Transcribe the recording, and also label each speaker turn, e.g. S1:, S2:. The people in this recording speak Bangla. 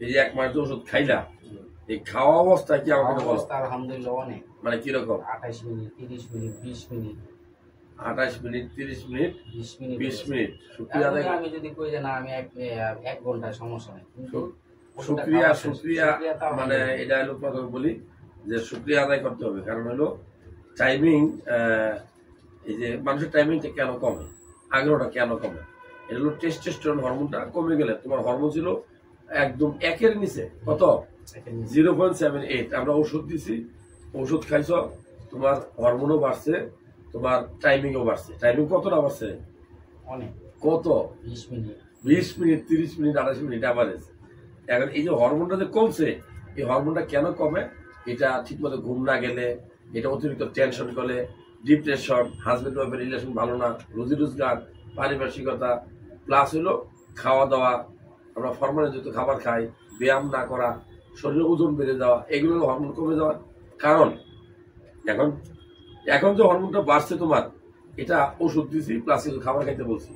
S1: এই যে 1 মাস যে ওষুধ খাইলা, এই খাওয়া অবস্থায় কি আমাকে বলো?
S2: আলহামদুলিল্লাহ অনেক।
S1: মানে কিরকম?
S2: 28 minute, 30 minute, 20 minute.
S1: 28 minute, 30 minute,
S2: 20 minute,
S1: 20 minute. শুকরিয়া আদায়
S2: আমি যদি কই যে না আমি 1 ঘন্টা সমস্যা নাই, কিন্তু
S1: শুকরিয়া মানে এটা হলো প্রথমে বলি যে শুকরিয়া আদায় করতে হবে। কারণ হলো টাইমিং, এই যে মানুষের টাইমিংটা কেন কমে, আগ্রহটা কেন কমে, এটা হলো টেস্টোস্টেরন হরমোনটা কমে গেলে। তোমার হরমোন ছিল একদম 1-এর নিচে, কত 0.78। আমরা ওষুধ দিছি, ওষুধ খাইছ, তোমার হরমোনও বাড়ছে, তোমার টাইমিংও বাড়ছে। টাইমিং কতটা বাড়ছে?
S2: অনেক।
S1: কত?
S2: 20 minute,
S1: 20 minute, 30 minute, 28 minute average. এখন এই যে হরমোনটা যে কমছে, এই হরমোনটা কেন কমে? এটা ঠিক মতো ঘুম না গেলে, এটা অতিরিক্ত টেনশন করলে, ডিপ্রেশন, হাজবেন্ড ওয়াইফের রিলেশন ভালো না, রুজি রোজগার, পারিপার্শ্বিকতা, প্লাস হলো খাওয়া দাওয়া, আমরা ফরমালিনযুক্ত খাবার খাই, ব্যায়াম না করা, শরীরের ওজন বেড়ে যাওয়া, এগুলো হলো হরমোন কমে যাওয়ার কারণ। এখন এখন যে হরমোনটা বাড়ছে তোমার, এটা ওষুধ দিছি প্লাস খাবার খাইতে বলছি।